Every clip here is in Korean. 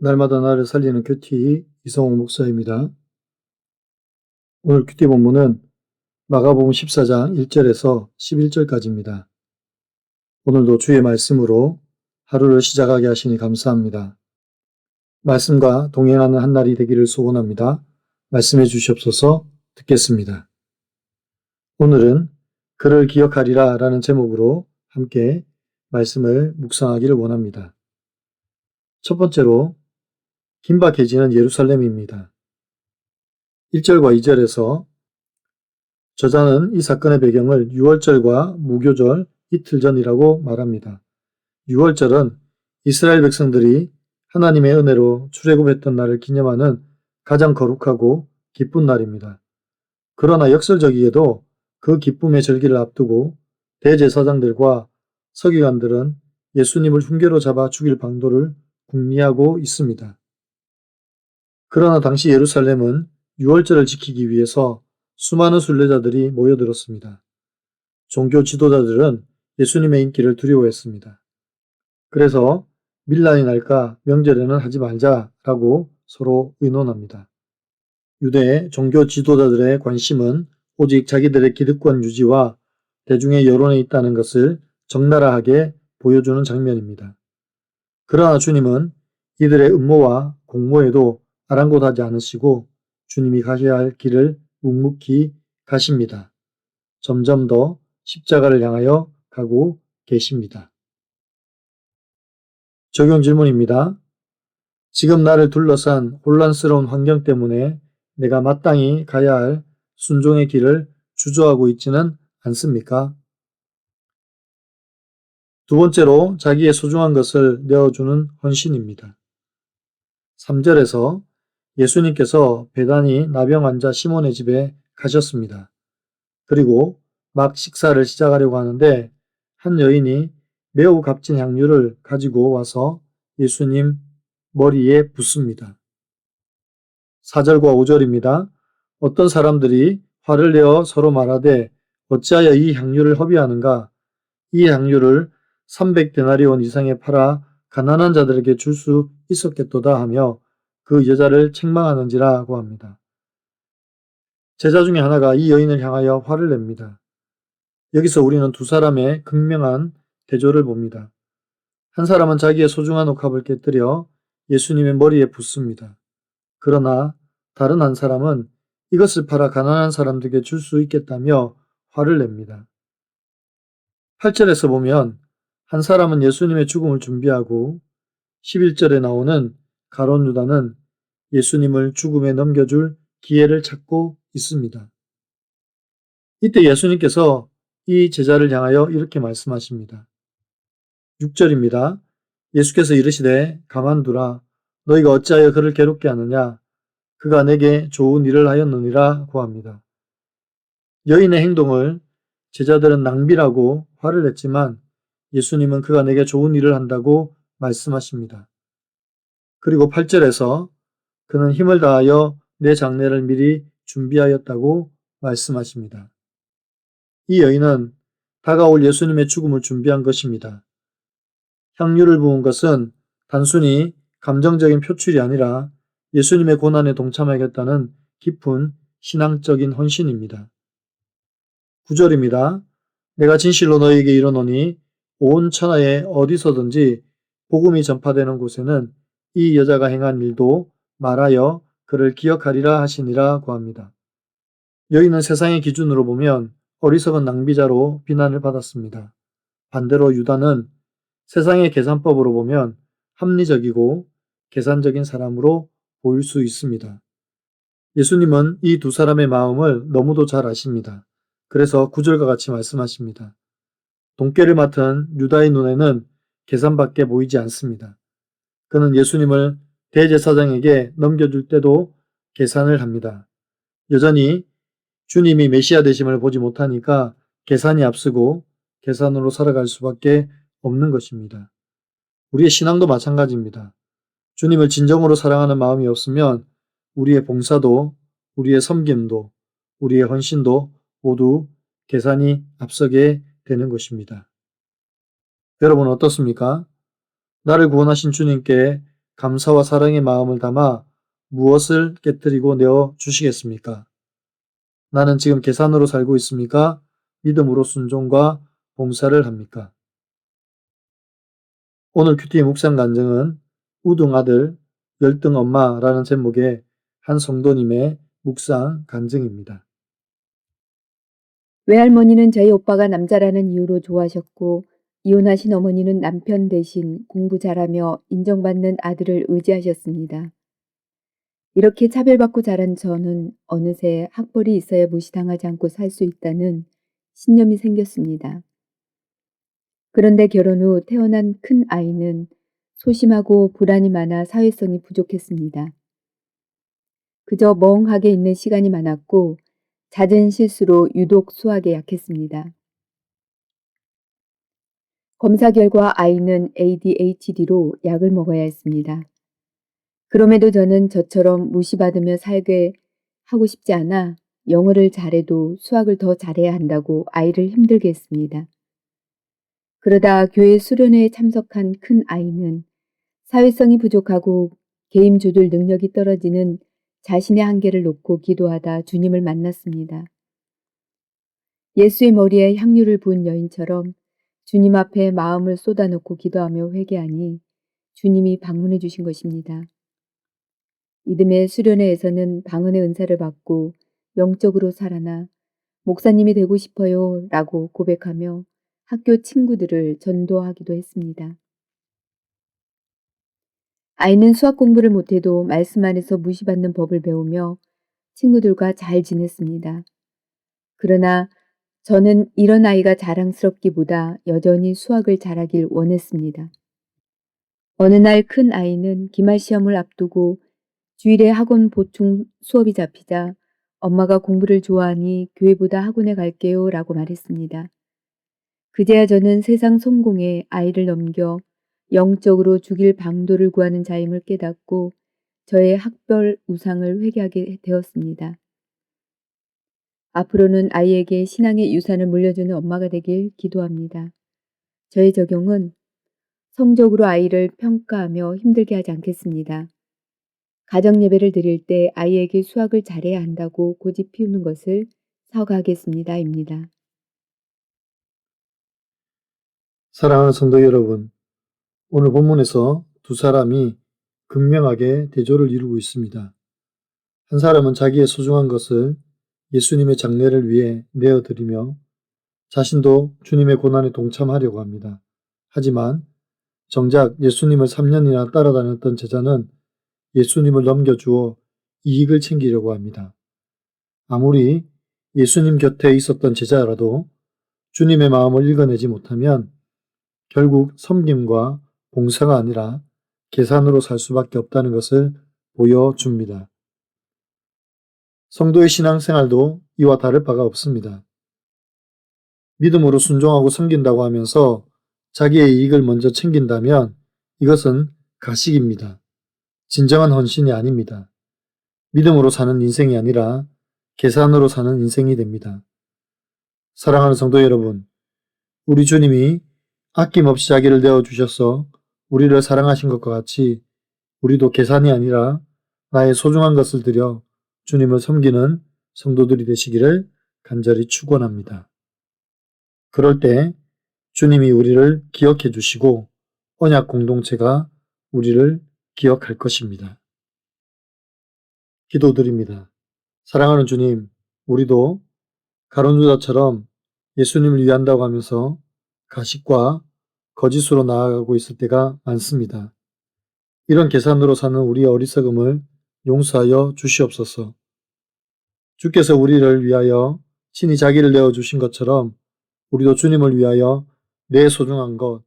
날마다 나를 살리는 큐티 이성호 목사입니다. 오늘 큐티 본문은 마가복음 14장 1절에서 11절까지입니다. 오늘도 주의 말씀으로 하루를 시작하게 하시니 감사합니다. 말씀과 동행하는 한 날이 되기를 소원합니다. 말씀해 주시옵소서. 듣겠습니다. 오늘은 그를 기억하리라 라는 제목으로 함께 말씀을 묵상하기를 원합니다. 첫 번째로 긴박해지는 예루살렘입니다. 1절과 2절에서 저자는 이 사건의 배경을 유월절과 무교절 이틀 전이라고 말합니다. 유월절은 이스라엘 백성들이 하나님의 은혜로 출애굽했던 날을 기념하는 가장 거룩하고 기쁜 날입니다. 그러나 역설적이게도 그 기쁨의 절기를 앞두고 대제사장들과 서기관들은 예수님을 흉계로 잡아 죽일 방도를 궁리하고 있습니다. 그러나 당시 예루살렘은 유월절을 지키기 위해서 수많은 순례자들이 모여들었습니다. 종교 지도자들은 예수님의 인기를 두려워했습니다. 그래서 밀란이 날까 명절에는 하지 말자라고 서로 의논합니다. 유대 종교 지도자들의 관심은 오직 자기들의 기득권 유지와 대중의 여론에 있다는 것을 적나라하게 보여주는 장면입니다. 그러나 주님은 이들의 음모와 공모에도 아랑곳하지 않으시고 주님이 가셔야 할 길을 묵묵히 가십니다. 점점 더 십자가를 향하여 가고 계십니다. 적용 질문입니다. 지금 나를 둘러싼 혼란스러운 환경 때문에 내가 마땅히 가야 할 순종의 길을 주저하고 있지는 않습니까? 두 번째로 자기의 소중한 것을 내어주는 헌신입니다. 3절에서 예수님께서 베다니 나병 환자 시몬의 집에 가셨습니다. 그리고 막 식사를 시작하려고 하는데 한 여인이 매우 값진 향유를 가지고 와서 예수님 머리에 붓습니다. 4절과 5절입니다. 어떤 사람들이 화를 내어 서로 말하되 어찌하여 이 향유를 허비하는가? 이 향유를 300데나리온 이상에 팔아 가난한 자들에게 줄 수 있었겠도다 하며 그 여자를 책망하는지라고 합니다. 제자 중에 하나가 이 여인을 향하여 화를 냅니다. 여기서 우리는 두 사람의 극명한 대조를 봅니다. 한 사람은 자기의 소중한 옥합을 깨뜨려 예수님의 머리에 붓습니다. 그러나 다른 한 사람은 이것을 팔아 가난한 사람들에게 줄 수 있겠다며 화를 냅니다. 8절에서 보면 한 사람은 예수님의 죽음을 준비하고 11절에 나오는 가룟 유다는 예수님을 죽음에 넘겨줄 기회를 찾고 있습니다. 이때 예수님께서 이 제자를 향하여 이렇게 말씀하십니다. 6절입니다. 예수께서 이르시되 가만두라. 너희가 어찌하여 그를 괴롭게 하느냐. 그가 내게 좋은 일을 하였느니라 고합니다. 여인의 행동을 제자들은 낭비라고 화를 냈지만 예수님은 그가 내게 좋은 일을 한다고 말씀하십니다. 그리고 8절에서 그는 힘을 다하여 내 장례를 미리 준비하였다고 말씀하십니다. 이 여인은 다가올 예수님의 죽음을 준비한 것입니다. 향유를 부은 것은 단순히 감정적인 표출이 아니라 예수님의 고난에 동참하겠다는 깊은 신앙적인 헌신입니다. 9절입니다. 내가 진실로 너희에게 이르노니 온 천하에 어디서든지 복음이 전파되는 곳에는 이 여자가 행한 일도 말하여 그를 기억하리라 하시니라 고합니다. 여인은 세상의 기준으로 보면 어리석은 낭비자로 비난을 받았습니다. 반대로 유다는 세상의 계산법으로 보면 합리적이고 계산적인 사람으로 보일 수 있습니다. 예수님은 이 두 사람의 마음을 너무도 잘 아십니다. 그래서 9절과 같이 말씀하십니다. 돈깨를 맡은 유다의 눈에는 계산밖에 보이지 않습니다. 그는 예수님을 대제사장에게 넘겨줄 때도 계산을 합니다. 여전히 주님이 메시아 되심을 보지 못하니까 계산이 앞서고 계산으로 살아갈 수밖에 없는 것입니다. 우리의 신앙도 마찬가지입니다. 주님을 진정으로 사랑하는 마음이 없으면 우리의 봉사도, 우리의 섬김도, 우리의 헌신도 모두 계산이 앞서게 되는 것입니다. 여러분 어떻습니까? 나를 구원하신 주님께 감사와 사랑의 마음을 담아 무엇을 깨뜨리고 내어 주시겠습니까? 나는 지금 계산으로 살고 있습니까? 믿음으로 순종과 봉사를 합니까? 오늘 큐티의 묵상 간증은 우등 아들, 열등 엄마라는 제목의 한 성도님의 묵상 간증입니다. 외할머니는 저희 오빠가 남자라는 이유로 좋아하셨고 이혼하신 어머니는 남편 대신 공부 잘하며 인정받는 아들을 의지하셨습니다. 이렇게 차별받고 자란 저는 어느새 학벌이 있어야 무시당하지 않고 살 수 있다는 신념이 생겼습니다. 그런데 결혼 후 태어난 큰 아이는 소심하고 불안이 많아 사회성이 부족했습니다. 그저 멍하게 있는 시간이 많았고 잦은 실수로 유독 수학에 약했습니다. 검사 결과 아이는 ADHD로 약을 먹어야 했습니다. 그럼에도 저는 저처럼 무시받으며 살게 하고 싶지 않아 영어를 잘해도 수학을 더 잘해야 한다고 아이를 힘들게 했습니다. 그러다 교회 수련회에 참석한 큰 아이는 사회성이 부족하고 개인 조절 능력이 떨어지는 자신의 한계를 놓고 기도하다 주님을 만났습니다. 예수의 머리에 향유를 부은 여인처럼 주님 앞에 마음을 쏟아놓고 기도하며 회개하니 주님이 방문해 주신 것입니다. 이듬해 수련회에서는 방언의 은사를 받고 영적으로 살아나 목사님이 되고 싶어요 라고 고백하며 학교 친구들을 전도하기도 했습니다. 아이는 수학 공부를 못해도 말씀 안에서 무시받는 법을 배우며 친구들과 잘 지냈습니다. 그러나 저는 이런 아이가 자랑스럽기보다 여전히 수학을 잘하길 원했습니다. 어느 날 큰 아이는 기말 시험을 앞두고 주일에 학원 보충 수업이 잡히자 엄마가 공부를 좋아하니 교회보다 학원에 갈게요 라고 말했습니다. 그제야 저는 세상 성공에 아이를 넘겨 영적으로 죽일 방도를 구하는 자임을 깨닫고 저의 학별 우상을 회개하게 되었습니다. 앞으로는 아이에게 신앙의 유산을 물려주는 엄마가 되길 기도합니다. 저의 적용은 성적으로 아이를 평가하며 힘들게 하지 않겠습니다. 가정 예배를 드릴 때 아이에게 수학을 잘해야 한다고 고집 피우는 것을 사과하겠습니다.입니다. 사랑하는 성도 여러분, 오늘 본문에서 두 사람이 극명하게 대조를 이루고 있습니다. 한 사람은 자기의 소중한 것을 예수님의 장례를 위해 내어드리며 자신도 주님의 고난에 동참하려고 합니다. 하지만 정작 예수님을 3년이나 따라다녔던 제자는 예수님을 넘겨주어 이익을 챙기려고 합니다. 아무리 예수님 곁에 있었던 제자라도 주님의 마음을 읽어내지 못하면 결국 섬김과 봉사가 아니라 계산으로 살 수밖에 없다는 것을 보여줍니다. 성도의 신앙생활도 이와 다를 바가 없습니다. 믿음으로 순종하고 섬긴다고 하면서 자기의 이익을 먼저 챙긴다면 이것은 가식입니다. 진정한 헌신이 아닙니다. 믿음으로 사는 인생이 아니라 계산으로 사는 인생이 됩니다. 사랑하는 성도 여러분, 우리 주님이 아낌없이 자기를 내어주셔서 우리를 사랑하신 것과 같이 우리도 계산이 아니라 나의 소중한 것을 들여 주님을 섬기는 성도들이 되시기를 간절히 축원합니다. 그럴 때 주님이 우리를 기억해 주시고 언약 공동체가 우리를 기억할 것입니다. 기도드립니다. 사랑하는 주님, 우리도 가룟 유다처럼 예수님을 위한다고 하면서 가식과 거짓으로 나아가고 있을 때가 많습니다. 이런 계산으로 사는 우리의 어리석음을 용서하여 주시옵소서. 주께서 우리를 위하여 친히 자기를 내어주신 것처럼 우리도 주님을 위하여 내 소중한 것,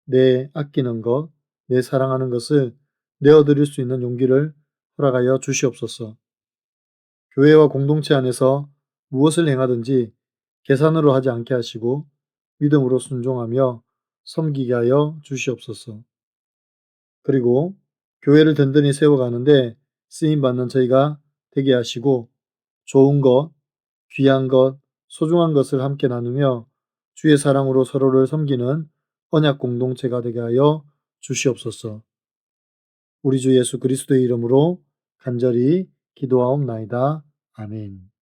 내 아끼는 것, 내 사랑하는 것을 내어드릴 수 있는 용기를 허락하여 주시옵소서. 교회와 공동체 안에서 무엇을 행하든지 계산으로 하지 않게 하시고 믿음으로 순종하며 섬기게 하여 주시옵소서. 그리고 교회를 든든히 세워가는데 쓰임받는 저희가 되게 하시고 좋은 것, 귀한 것, 소중한 것을 함께 나누며 주의 사랑으로 서로를 섬기는 언약 공동체가 되게 하여 주시옵소서. 우리 주 예수 그리스도의 이름으로 간절히 기도하옵나이다. 아멘.